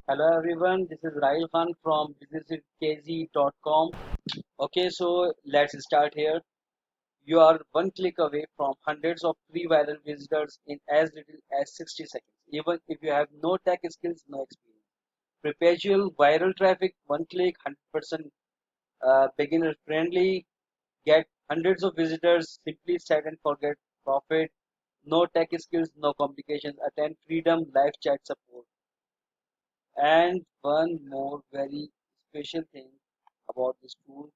Hello everyone, this is Rahil Khan from businesskz.com. Okay, so let's start here. You are one click away from hundreds of free viral visitors in as little as 60 seconds. Even if you have no tech skills, no experience. Perpetual viral traffic, one click, 100% beginner friendly. Get hundreds of visitors, simply set and forget profit. No tech skills, no complications. Attend freedom live chat support. And one more very special thing about this tool,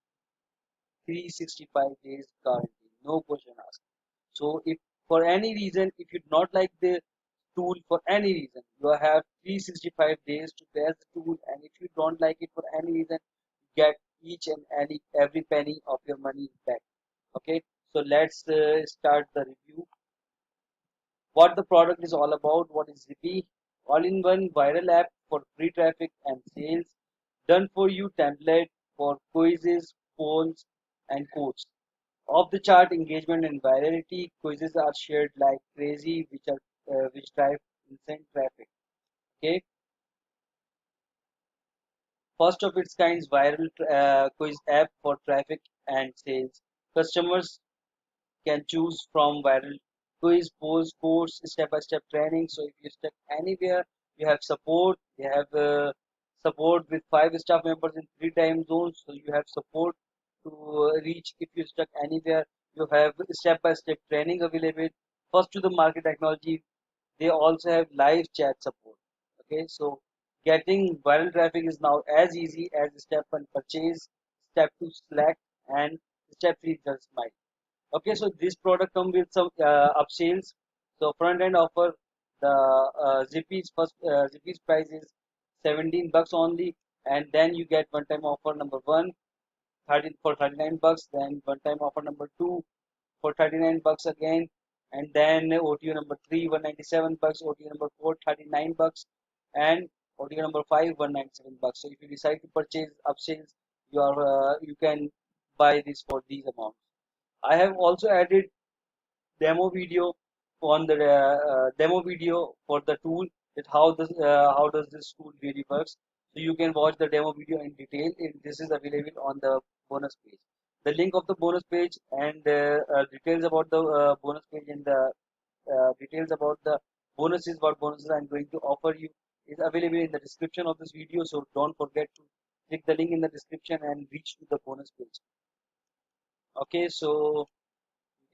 365 days guarantee, no question asked. So if for any reason, if you do not like the tool for any reason, you have 365 days to test the tool, and if you don't like it for any reason, get each and every penny of your money back. Okay, so let's start the review. What the product is all about, what is Zippy, all-in-one viral app for free traffic and sales, done for you template for quizzes, polls, and quotes. Off the chart engagement and virality, quizzes are shared like crazy, which drive insane traffic. Okay, first of its kind viral quiz app for traffic and sales. Customers can choose from viral quiz, polls, course, step-by-step training. So if you stuck anywhere, you have support. You have support with 5 staff members in 3 time zones. So you have support to reach. If you stuck anywhere, you have step-by-step training available. First to the market technology, they also have live chat support. Okay, so getting viral traffic is now as easy as step one purchase, step two select, and step three just smile. Okay, so this product come with some upsales. So front end offer, the Zippy's price is 17 bucks only, and then you get one time offer number one, 13 for 39 bucks, then one time offer number two for 39 bucks again, and then OTO number three, 197 bucks, OTO number four, 39 bucks, and OTO number five, 197 bucks. So if you decide to purchase upsales, you can buy this for these amounts. I have also added demo video on the demo video for the tool, that how does this tool really works. So you can watch the demo video in detail, and this is available on the bonus page. The link of the bonus page and details about the bonus page and the details about the bonuses, what bonuses I'm going to offer you, is available in the description of this video. So don't forget to click the link in the description and reach to the bonus page. Okay, so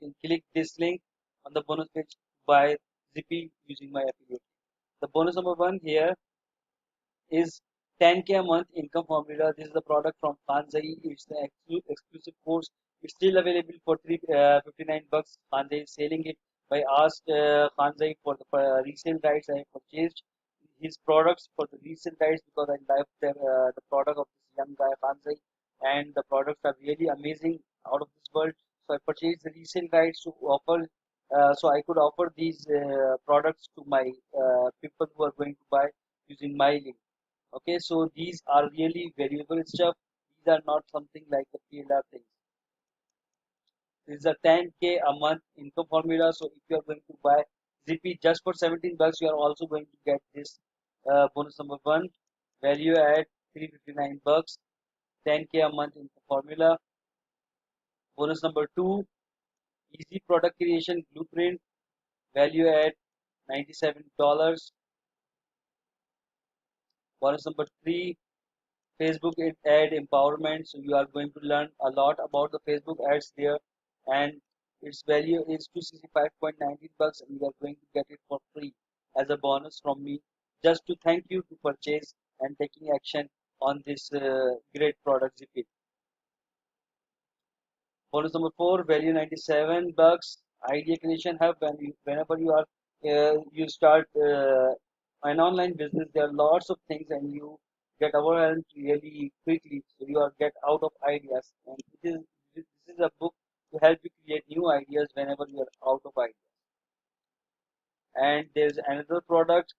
you can click this link on the bonus page by Zippy using my affiliate. The bonus number one here is 10K a month income formula. This is the product from Khanzai. It's the exclusive course. It's still available for 359 bucks. Khanzai is selling it. I asked Khanzai for the resale rights. I have purchased his products for the resale rights because I love the product of this young guy Khanzai, and the products are really amazing, out of this world. So I purchased the resale rights to offer, so I could offer these products to my people who are going to buy using my link. Okay, so these are really valuable stuff. These are not something like the PLR things. This is a 10K a month income formula. So if you are going to buy Zippy just for 17 bucks, you are also going to get this bonus number one, value at 359 bucks, 10K a month income formula. Bonus number two, easy product creation blueprint, value at $97. Bonus number three, Facebook ad empowerment. So you are going to learn a lot about the Facebook ads there, and its value is 265.19 bucks, and you are going to get it for free as a bonus from me, just to thank you to purchase and taking action on this great product Zippy. Bonus number four, value 97 bucks. Idea creation hub. Whenever you are you start an online business, there are lots of things, and you get overwhelmed really quickly. So you are get out of ideas, and this is a book to help you create new ideas whenever you are out of ideas. And there's another product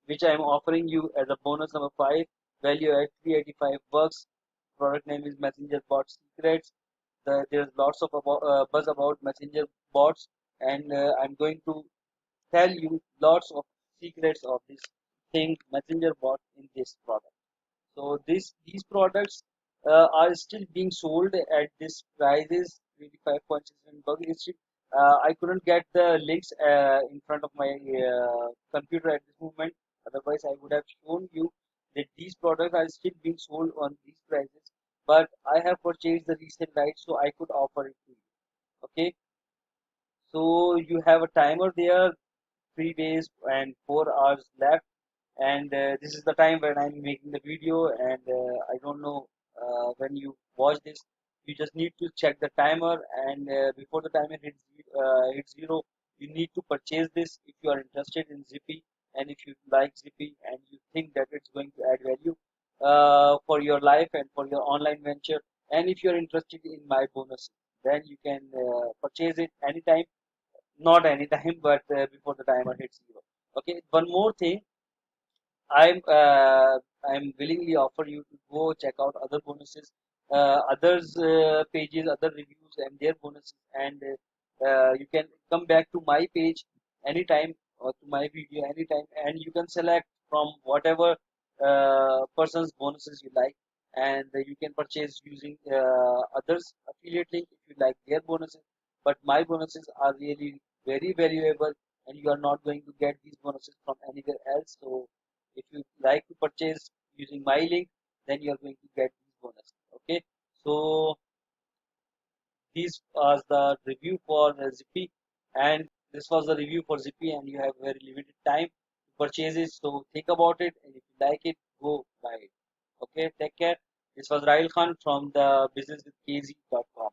which I'm offering you as a bonus number five, value at 385 bucks. Product name is Messenger Bot Secrets. There's lots of buzz about Messenger bots, and I'm going to tell you lots of secrets of this thing, Messenger bot, this product. So these products are still being sold at this prices 25.6 bucks. I couldn't get the links in front of my computer at this moment. Otherwise, I would have shown you that these products are still being sold on these prices. But I have purchased the resale rights, so I could offer it to you. Okay, so you have a timer there, 3 days and 4 hours left, and this is the time when I'm making the video, and I don't know when you watch this, you just need to check the timer, and before the timer hits zero, you need to purchase this if you are interested in Zippy, and if you like Zippy and you think that it's going to add value for your life and for your online venture, and if you're interested in my bonus, then you can purchase it anytime, not anytime, but before the timer hits zero. Okay, one more thing, I'm willingly offer you to go check out other bonuses, others pages, other reviews and their bonuses, and you can come back to my page anytime or to my video anytime, and you can select from whatever person's bonuses you like, and you can purchase using others affiliate link if you like their bonuses. But my bonuses are really very valuable, and you are not going to get these bonuses from anywhere else. So if you like to purchase using my link, then you are going to get these bonus. Okay, so this was the review for Zippy, and this was the review for Zippy, and you have very limited time to purchase it. So think about it, and if you like it, go buy it. Okay, take care. This was Rahil Khan from the businesswithkz.com.